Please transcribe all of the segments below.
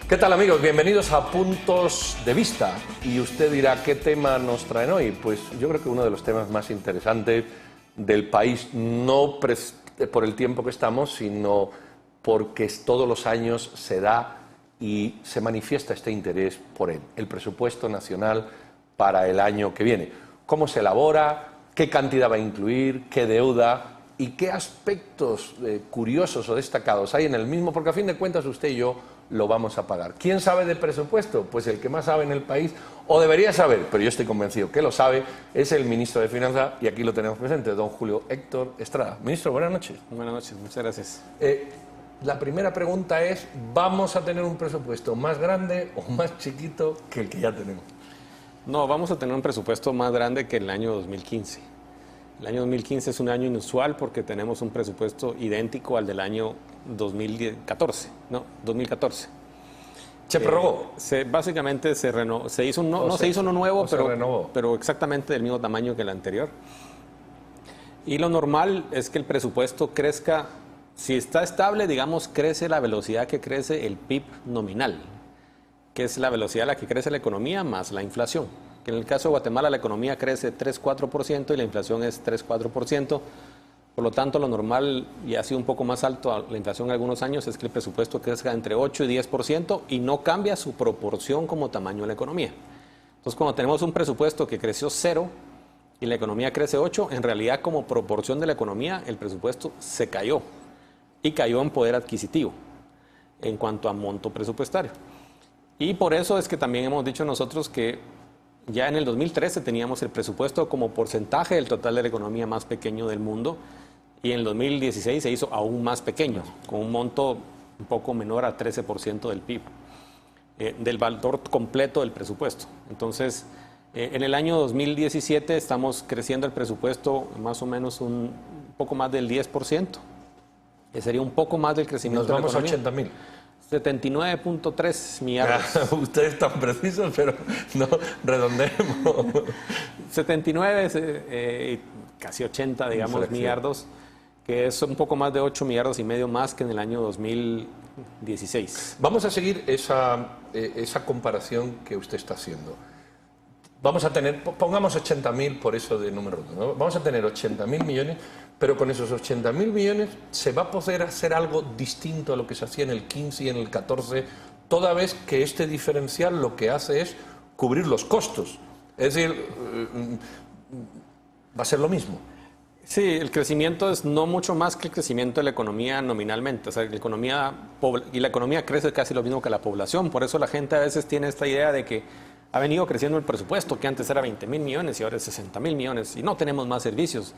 ¿Qué tal, amigos? Bienvenidos a Puntos de Vista. Y usted dirá, ¿qué tema nos traen hoy? Pues yo creo que uno de los temas más interesantes del país, no por el tiempo que estamos, sino porque todos los años se da y se manifiesta este interés por él, el presupuesto nacional para el año que viene. ¿Cómo se elabora? ¿Qué cantidad va a incluir? ¿Qué deuda? ¿Y qué aspectos curiosos o destacados hay en el mismo? Porque a fin de cuentas usted y yo lo vamos a pagar. ¿Quién sabe de presupuesto? Pues el que más sabe en el país, o debería saber, pero yo estoy convencido que lo sabe, es el ministro de Finanzas, y aquí lo tenemos presente, don Julio Héctor Estrada. Ministro, buenas noches. Buenas noches, muchas gracias. La primera pregunta es, ¿vamos a tener un presupuesto más grande o más chiquito que el que ya tenemos? No, vamos a tener un presupuesto más grande que el año 2015. El año 2015 es un año inusual porque tenemos un presupuesto idéntico al del año 2014. ¿Se prorrogó? Básicamente se hizo uno nuevo, pero exactamente del mismo tamaño que el anterior. Y lo normal es que el presupuesto crezca, si está estable, digamos, crece la velocidad que crece el PIB nominal, que es la velocidad a la que crece la economía más la inflación. Que en el caso de Guatemala la economía crece 3-4% y la inflación es 3-4%. Por lo tanto, lo normal, y ha sido un poco más alto la inflación en algunos años, es que el presupuesto crezca entre 8 y 10% y no cambia su proporción como tamaño de la economía. Entonces, cuando tenemos un presupuesto que creció 0 y la economía crece 8, en realidad como proporción de la economía el presupuesto se cayó y cayó en poder adquisitivo en cuanto a monto presupuestario. Y por eso es que también hemos dicho nosotros que ya en el 2013 teníamos el presupuesto como porcentaje del total de la economía más pequeño del mundo y en el 2016 se hizo aún más pequeño, con un monto un poco menor a 13% del PIB, del valor completo del presupuesto. Entonces, en el año 2017 estamos creciendo el presupuesto más o menos un poco más del 10%, que sería un poco más del crecimiento de la economía. Nos vamos a 80.000. 79.3 millardos. Usted es tan preciso, pero no, redondeemos. 79, casi 80, digamos, millardos, que es un poco más de 8 millardos y medio más que en el año 2016. Vamos a seguir esa comparación que usted está haciendo. Vamos a tener, pongamos 80.000 por eso de número 2, ¿no? Vamos a tener 80.000 millones, pero con esos 80.000 millones se va a poder hacer algo distinto a lo que se hacía en el 15 y en el 14, toda vez que este diferencial lo que hace es cubrir los costos. Es decir, va a ser lo mismo. Sí, el crecimiento es no mucho más que el crecimiento de la economía nominalmente. O sea, la economía crece casi lo mismo que la población. Por eso la gente a veces tiene esta idea de que ha venido creciendo el presupuesto, que antes era 20.000 millones y ahora es 60.000 millones, y no tenemos más servicios.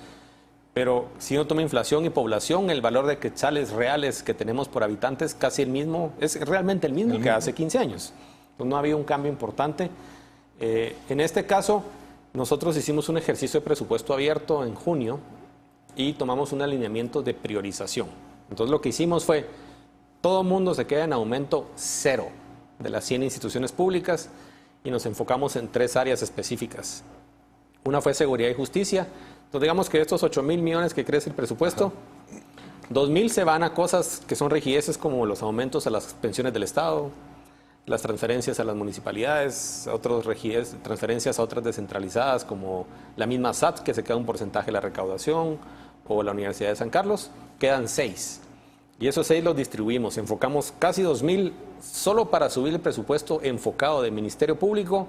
Pero si uno toma inflación y población, el valor de quetzales reales que tenemos por habitantes casi el mismo, es realmente el mismo que hace 15 años. Entonces no ha habido un cambio importante. En este caso, nosotros hicimos un ejercicio de presupuesto abierto en junio y tomamos un alineamiento de priorización. Entonces lo que hicimos fue, todo el mundo se queda en aumento 0 de las 100 instituciones públicas y nos enfocamos en 3 áreas específicas. Una fue seguridad y justicia. Entonces digamos que de estos 8.000 millones que crece el presupuesto, 2.000 se van a cosas que son rigideces como los aumentos a las pensiones del Estado, las transferencias a las municipalidades, transferencias a otras descentralizadas como la misma SAT, que se queda un porcentaje de la recaudación, o la Universidad de San Carlos, quedan 6. Y esos 6 los distribuimos, enfocamos casi 2.000 solo para subir el presupuesto enfocado de Ministerio Público,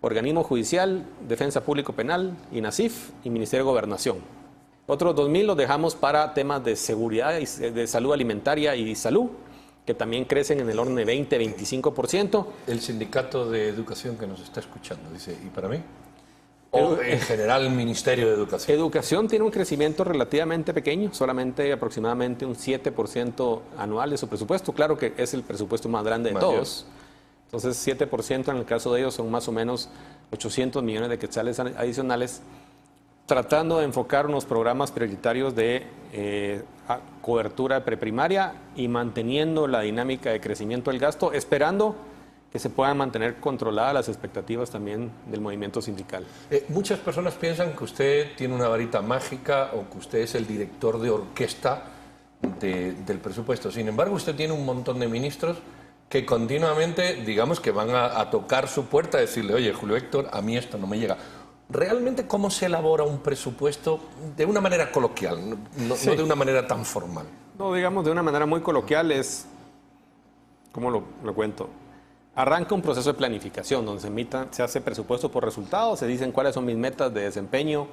Organismo Judicial, Defensa Público Penal, INASIF y Ministerio de Gobernación. Otros 2.000 los dejamos para temas de seguridad, de salud alimentaria y salud, que también crecen en el orden de 20-25%. El sindicato de educación que nos está escuchando dice, ¿y para mí? O en general el Ministerio de Educación. Educación tiene un crecimiento relativamente pequeño, solamente aproximadamente un 7% anual de su presupuesto. Claro que es el presupuesto más grande de todos. Entonces 7% en el caso de ellos son más o menos 800 millones de quetzales adicionales, tratando de enfocar unos programas prioritarios de cobertura preprimaria y manteniendo la dinámica de crecimiento del gasto, esperando que se puedan mantener controladas las expectativas también del movimiento sindical. Muchas personas piensan que usted tiene una varita mágica o que usted es el director de orquesta del presupuesto. Sin embargo, usted tiene un montón de ministros que continuamente, digamos, que van a tocar su puerta a decirle, oye, Julio Héctor, a mí esto no me llega. ¿Realmente cómo se elabora un presupuesto de una manera coloquial, no de una manera tan formal? No, digamos, de una manera muy coloquial es, ¿cómo lo cuento? Arranca un proceso de planificación donde se hace presupuesto por resultados, se dicen cuáles son mis metas de desempeño,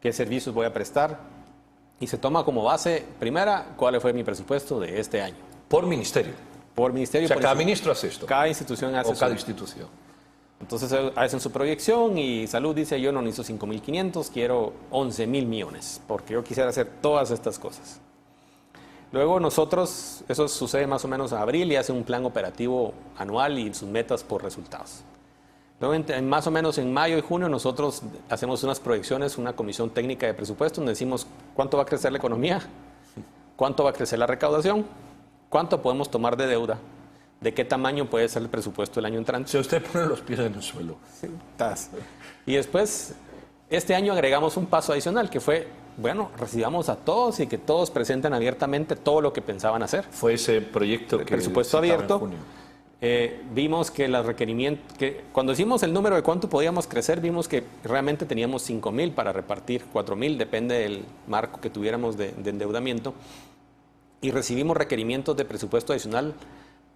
qué servicios voy a prestar y se toma como base, primera, cuál fue mi presupuesto de este año. Por ministerio. Por ministerio. O sea, cada ministro hace esto. Cada institución hace o cada institución. Entonces hacen su proyección y Salud dice, yo no necesito 5.500, quiero 11.000 millones, porque yo quisiera hacer todas estas cosas. Luego nosotros, eso sucede más o menos en abril y hace un plan operativo anual y sus metas por resultados. Luego, más o menos en mayo y junio, nosotros hacemos unas proyecciones, una comisión técnica de presupuesto, donde decimos cuánto va a crecer la economía, cuánto va a crecer la recaudación, cuánto podemos tomar de deuda, de qué tamaño puede ser el presupuesto el año entrante. Si usted pone los pies en el suelo. Sí, y después, este año agregamos un paso adicional, que fue, bueno, recibamos a todos y que todos presenten abiertamente todo lo que pensaban hacer. Fue ese proyecto que presupuesto abierto. Vimos que los requerimientos, cuando hicimos el número de cuánto podíamos crecer, vimos que realmente teníamos 5.000 para repartir, 4.000, depende del marco que tuviéramos de endeudamiento, y recibimos requerimientos de presupuesto adicional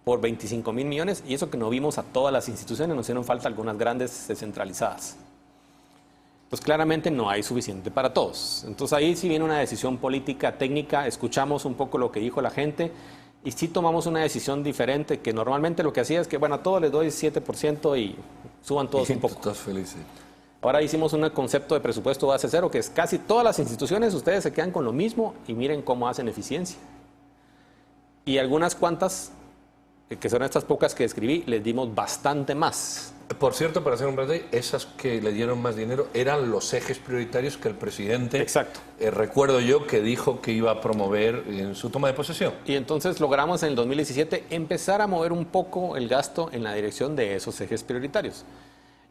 por 25.000 millones, y eso que no vimos a todas las instituciones, nos hicieron falta algunas grandes descentralizadas. Pues claramente no hay suficiente para todos. Entonces ahí sí viene una decisión política, técnica, escuchamos un poco lo que dijo la gente, y sí tomamos una decisión diferente, que normalmente lo que hacía es que, bueno, a todos les doy 7% y suban todos un poco. Todos felices. Ahora hicimos un concepto de presupuesto base cero, que es casi todas las instituciones, ustedes se quedan con lo mismo y miren cómo hacen eficiencia. Y algunas cuantas, que son estas pocas que describí, les dimos bastante más. Por cierto, para hacer un breve, esas que le dieron más dinero eran los ejes prioritarios que el presidente, exacto, recuerdo yo, que dijo que iba a promover en su toma de posesión. Y entonces logramos en el 2017 empezar a mover un poco el gasto en la dirección de esos ejes prioritarios.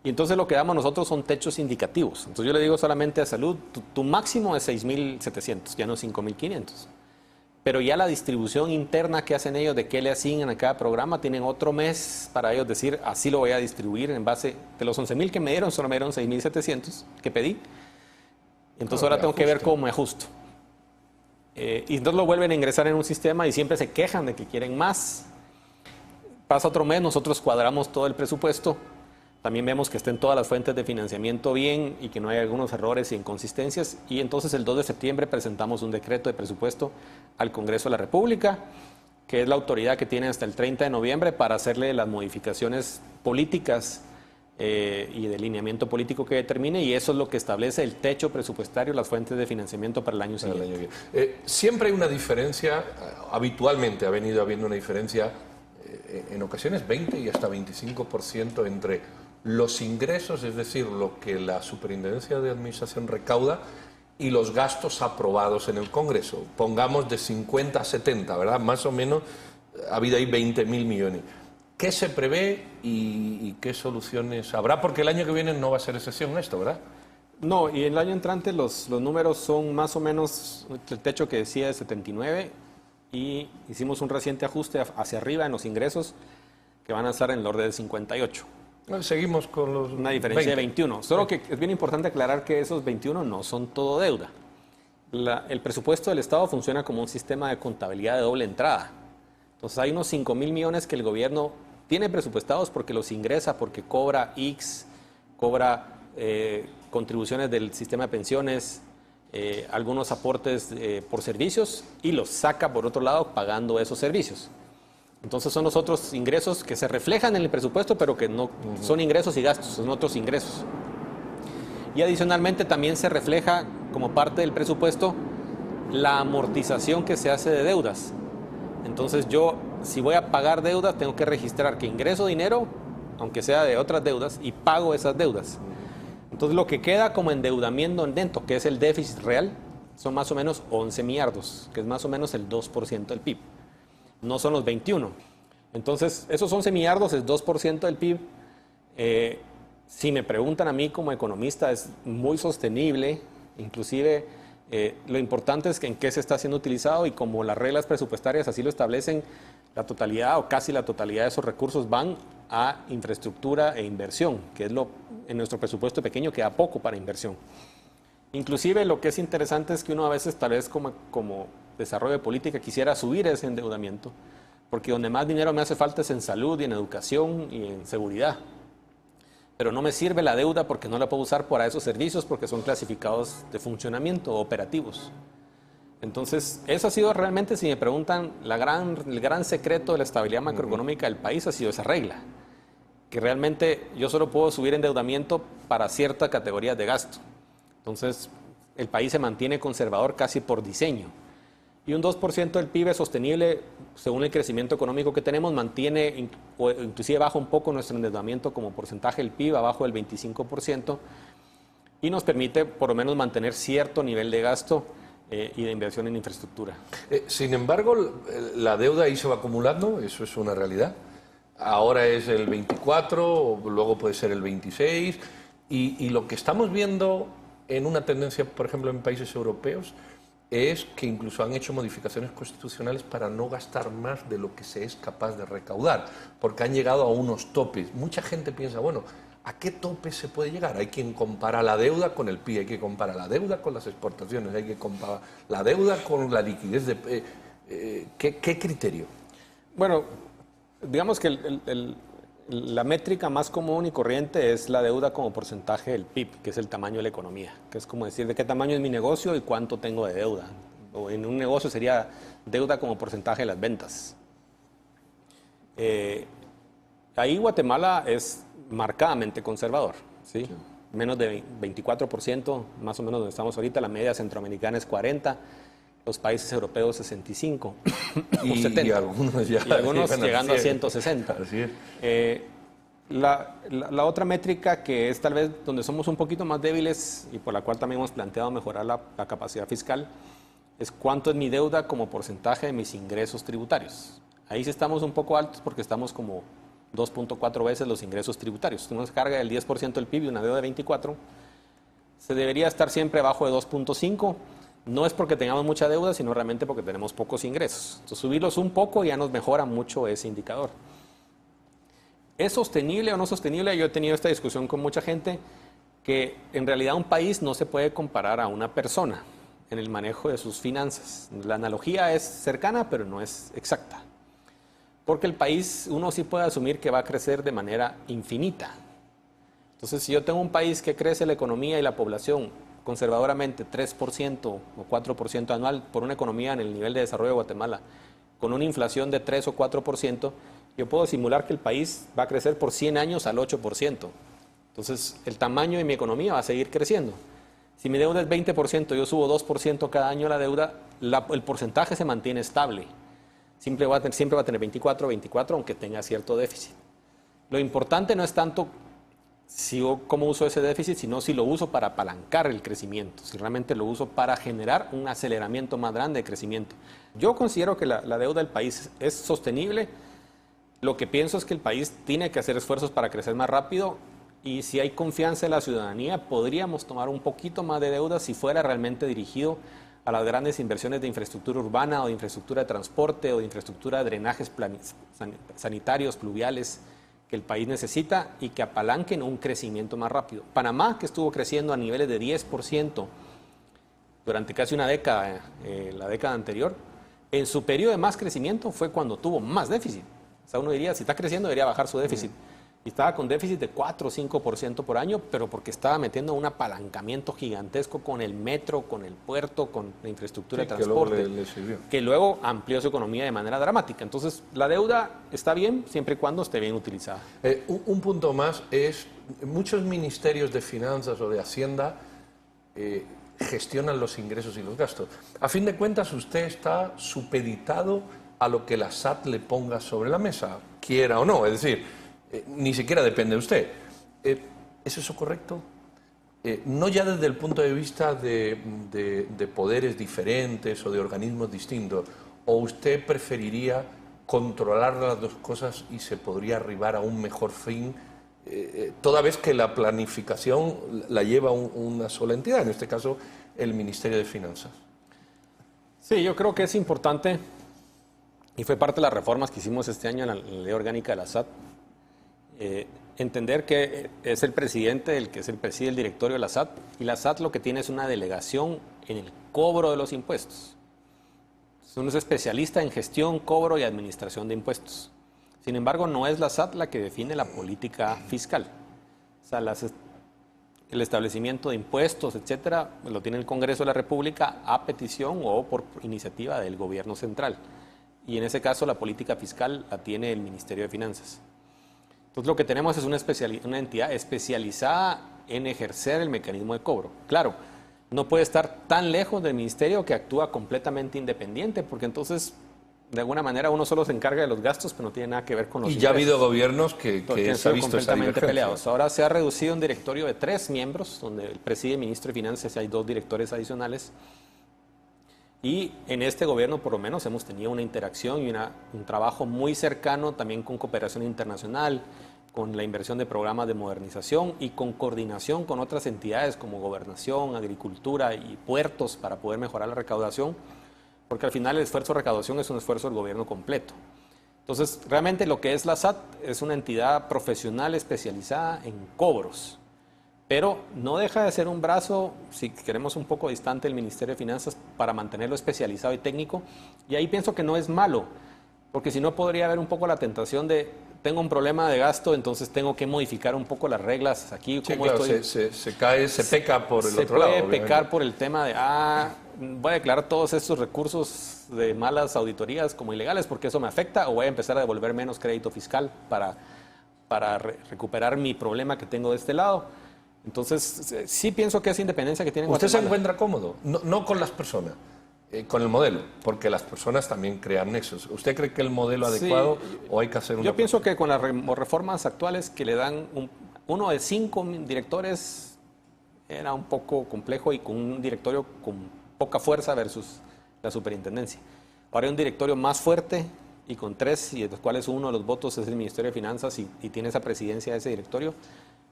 Y entonces lo que damos nosotros son techos indicativos. Entonces yo le digo solamente a Salud, tu máximo es 6.700, ya no 5.500. Pero ya la distribución interna que hacen ellos de qué le asignan a cada programa, tienen otro mes para ellos decir, así lo voy a distribuir en base de los 11.000 que me dieron, solo me dieron 6.700 que pedí. Entonces ahora tengo que ver cómo me ajusto. Y entonces lo vuelven a ingresar en un sistema y siempre se quejan de que quieren más. Pasa otro mes, nosotros cuadramos todo el presupuesto. También vemos que estén todas las fuentes de financiamiento bien y que no hay algunos errores e inconsistencias. Y entonces el 2 de septiembre presentamos un decreto de presupuesto al Congreso de la República, que es la autoridad que tiene hasta el 30 de noviembre para hacerle las modificaciones políticas y de lineamiento político que determine, y eso es lo que establece el techo presupuestario, las fuentes de financiamiento para el año siguiente. Siempre hay una diferencia, habitualmente ha venido habiendo una diferencia, en ocasiones 20 y hasta 25% entre los ingresos, es decir, lo que la Superintendencia de Administración recauda, y los gastos aprobados en el Congreso. Pongamos de 50 a 70, ¿verdad? Más o menos ha habido ahí 20.000 millones. ¿Qué se prevé y qué soluciones habrá? Porque el año que viene no va a ser excepción esto, ¿verdad? No, y el año entrante los números son más o menos el techo que decía de 79, y hicimos un reciente ajuste hacia arriba en los ingresos que van a estar en el orden de 58. Seguimos con los una diferencia 20. de 21. Solo que es bien importante aclarar que esos 21 no son todo deuda. El presupuesto del Estado funciona como un sistema de contabilidad de doble entrada. Entonces hay unos 5.000 millones que el gobierno tiene presupuestados porque los ingresa, porque cobra IX, cobra contribuciones del sistema de pensiones, algunos aportes por servicios, y los saca por otro lado pagando esos servicios. Entonces son los otros ingresos que se reflejan en el presupuesto, pero que no son ingresos y gastos, son otros ingresos. Y adicionalmente también se refleja como parte del presupuesto la amortización que se hace de deudas. Entonces yo, si voy a pagar deudas, tengo que registrar que ingreso dinero, aunque sea de otras deudas, y pago esas deudas. Entonces lo que queda como endeudamiento neto, que es el déficit real, son más o menos 11 millardos, que es más o menos el 2% del PIB. No son los 21. Entonces, esos 11 millardos es 2% del PIB. Si me preguntan a mí como economista, es muy sostenible. Inclusive, lo importante es que en qué se está siendo utilizado, y como las reglas presupuestarias así lo establecen, La totalidad o casi la totalidad de esos recursos van a infraestructura e inversión, que es en nuestro presupuesto pequeño queda poco para inversión. Inclusive lo que es interesante es que uno a veces tal vez como desarrollo de política quisiera subir ese endeudamiento, porque donde más dinero me hace falta es en salud y en educación y en seguridad. Pero no me sirve la deuda porque no la puedo usar para esos servicios porque son clasificados de funcionamiento o operativos. Entonces, eso ha sido realmente, si me preguntan, el gran secreto de la estabilidad macroeconómica del país ha sido esa regla, que realmente yo solo puedo subir endeudamiento para ciertas categorías de gasto. Entonces, el país se mantiene conservador casi por diseño. Y un 2% del PIB sostenible, según el crecimiento económico que tenemos, mantiene o inclusive baja un poco nuestro endeudamiento como porcentaje del PIB, abajo del 25%, y nos permite por lo menos mantener cierto nivel de gasto y de inversión en infraestructura. Sin embargo, la deuda ahí se va acumulando, eso es una realidad. Ahora es el 24, luego puede ser el 26, y lo que estamos viendo en una tendencia, por ejemplo, en países europeos, es que incluso han hecho modificaciones constitucionales para no gastar más de lo que se es capaz de recaudar, porque han llegado a unos topes. Mucha gente piensa, bueno, ¿a qué tope se puede llegar? Hay quien compara la deuda con el PIB, hay que comparar la deuda con las exportaciones, hay que comparar la deuda con la liquidez. ¿Qué criterio? Bueno, digamos que la métrica más común y corriente es la deuda como porcentaje del PIB, que es el tamaño de la economía, que es como decir de qué tamaño es mi negocio y cuánto tengo de deuda. O en un negocio sería deuda como porcentaje de las ventas. Ahí Guatemala es marcadamente conservador, ¿sí? Sí. Menos de 24%, más o menos donde estamos ahorita, la media centroamericana es 40%, los países europeos 65 o 70. Y algunos ya y algunos llegando a 160. Así es. La otra métrica que es tal vez donde somos un poquito más débiles y por la cual también hemos planteado mejorar la capacidad fiscal es cuánto es mi deuda como porcentaje de mis ingresos tributarios. Ahí sí estamos un poco altos porque estamos como 2.4 veces los ingresos tributarios. Si uno se carga del 10% del PIB y una deuda de 24%, se debería estar siempre abajo de 2.5%. No es porque tengamos mucha deuda, sino realmente porque tenemos pocos ingresos. Entonces, subirlos un poco ya nos mejora mucho ese indicador. ¿Es sostenible o no sostenible? Yo he tenido esta discusión con mucha gente que en realidad un país no se puede comparar a una persona en el manejo de sus finanzas. La analogía es cercana, pero no es exacta. Porque el país, uno sí puede asumir que va a crecer de manera infinita. Entonces, si yo tengo un país que crece la economía y la población conservadoramente 3% o 4% anual por una economía en el nivel de desarrollo de Guatemala, con una inflación de 3 o 4%, yo puedo simular que el país va a crecer por 100 años al 8%. Entonces, el tamaño de mi economía va a seguir creciendo. Si mi deuda es 20%, yo subo 2% cada año la deuda, el porcentaje se mantiene estable. Siempre va a tener 24, aunque tenga cierto déficit. Lo importante no es tanto cómo uso ese déficit, sino si lo uso para apalancar el crecimiento, si realmente lo uso para generar un aceleramiento más grande de crecimiento. Yo considero que la deuda del país es sostenible. Lo que pienso es que el país tiene que hacer esfuerzos para crecer más rápido y si hay confianza en la ciudadanía, podríamos tomar un poquito más de deuda si fuera realmente dirigido a las grandes inversiones de infraestructura urbana o de infraestructura de transporte o de infraestructura de drenajes sanitarios, pluviales, que el país necesita y que apalanquen un crecimiento más rápido. Panamá, que estuvo creciendo a niveles de 10% durante casi una década, la década anterior, en su periodo de más crecimiento fue cuando tuvo más déficit. O sea, uno diría, si está creciendo, debería bajar su déficit. Y estaba con déficit de 4 o 5% por año, pero porque estaba metiendo un apalancamiento gigantesco con el metro, con el puerto, con la infraestructura de transporte, que luego amplió su economía de manera dramática. Entonces, la deuda está bien siempre y cuando esté bien utilizada. Un punto más es, muchos ministerios de finanzas o de Hacienda gestionan los ingresos y los gastos. A fin de cuentas, usted está supeditado a lo que la SAT le ponga sobre la mesa, quiera o no. Es decir, ni siquiera depende de usted. ¿Es eso correcto? No ya desde el punto de vista de poderes diferentes o de organismos distintos. ¿O usted preferiría controlar las dos cosas y se podría arribar a un mejor fin, toda vez que la planificación la lleva una sola entidad, en este caso el Ministerio de Finanzas? Sí, yo creo que es importante y fue parte de las reformas que hicimos este año en la ley orgánica de la SAT, entender que es el presidente el que es el preside el directorio de la SAT, y la SAT lo que tiene es una delegación en el cobro de los impuestos. Uno es especialista en gestión, cobro y administración de impuestos. Sin embargo, no es la SAT la que define la política fiscal. O sea, el establecimiento de impuestos, etcétera, lo tiene el Congreso de la República a petición o por iniciativa del gobierno central. Y en ese caso, la política fiscal la tiene el Ministerio de Finanzas. Entonces, lo que tenemos es una entidad especializada en ejercer el mecanismo de cobro. Claro, no puede estar tan lejos del ministerio que actúa completamente independiente, porque entonces, de alguna manera, uno solo se encarga de los gastos, pero no tiene nada que ver con los ingresos. Y ya ha habido gobiernos que se ha visto completamente peleados. Ahora se ha reducido un directorio de 3 miembros, donde preside el ministro de Finanzas y hay 2 directores adicionales. Y en este gobierno, por lo menos, hemos tenido una interacción y un trabajo muy cercano también con cooperación internacional, con la inversión de programas de modernización y con coordinación con otras entidades como gobernación, agricultura y puertos para poder mejorar la recaudación, porque al final el esfuerzo de recaudación es un esfuerzo del gobierno completo. Entonces, realmente lo que es la SAT es una entidad profesional especializada en cobros, pero no deja de ser un brazo, si queremos, un poco distante del Ministerio de Finanzas para mantenerlo especializado y técnico, y ahí pienso que no es malo, porque si no podría haber un poco la tentación de tengo un problema de gasto, entonces tengo que modificar un poco las reglas aquí. Sí, claro, se peca por el otro lado. Se puede pecar por el tema de, voy a declarar todos estos recursos de malas auditorías como ilegales porque eso me afecta, o voy a empezar a devolver menos crédito fiscal para recuperar mi problema que tengo de este lado. Entonces, sí pienso que esa independencia que tiene Guatemala. ¿Usted se encuentra cómodo? No con las personas. Con el modelo, porque las personas también crean nexos. ¿Usted cree que el modelo adecuado o hay que hacer una? Yo pienso que con las reformas actuales que le dan uno de 5 directores era un poco complejo y con un directorio con poca fuerza versus la superintendencia. Ahora hay un directorio más fuerte y con 3, y de los cuales uno de los votos es el Ministerio de Finanzas y tiene esa presidencia de ese directorio,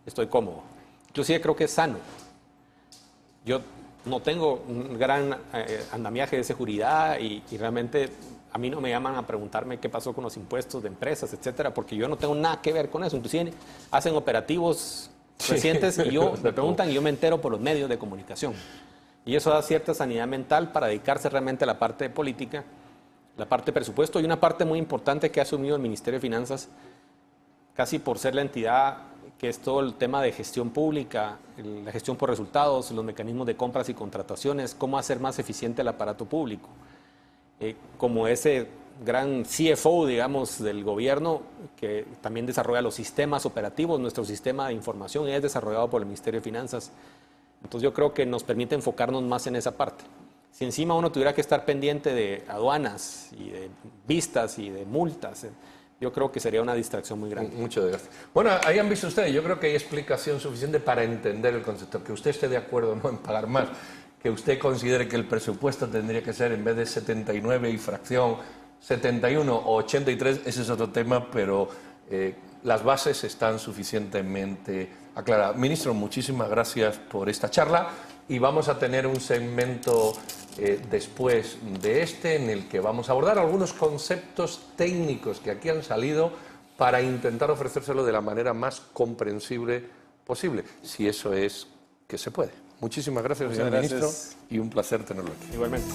estoy cómodo. Inclusive creo que es sano. Yo no tengo un gran andamiaje de seguridad y realmente a mí no me llaman a preguntarme qué pasó con los impuestos de empresas, etcétera, porque yo no tengo nada que ver con eso. Inclusive hacen operativos recientes y me preguntan y yo me entero por los medios de comunicación. Y eso da cierta sanidad mental para dedicarse realmente a la parte de política, la parte de presupuesto y una parte muy importante que ha asumido el Ministerio de Finanzas, casi por ser la entidad que es todo el tema de gestión pública, la gestión por resultados, los mecanismos de compras y contrataciones, cómo hacer más eficiente el aparato público. Como ese gran CFO, digamos, del gobierno, que también desarrolla los sistemas operativos, nuestro sistema de información es desarrollado por el Ministerio de Finanzas. Entonces yo creo que nos permite enfocarnos más en esa parte. Si encima uno tuviera que estar pendiente de aduanas y de vistas y de multas, yo creo que sería una distracción muy grande. Mucho desgaste. Bueno, ahí han visto ustedes, yo creo que hay explicación suficiente para entender el concepto. Que usted esté de acuerdo no en pagar más, que usted considere que el presupuesto tendría que ser, en vez de 79 y fracción, 71 o 83, ese es otro tema, pero las bases están suficientemente aclaradas. Ministro, muchísimas gracias por esta charla y vamos a tener un segmento después de en el que vamos a abordar algunos conceptos técnicos que aquí han salido para intentar ofrecérselo de la manera más comprensible posible, si eso es que se puede. Muchísimas gracias, señor ministro, y un placer tenerlo aquí. Igualmente.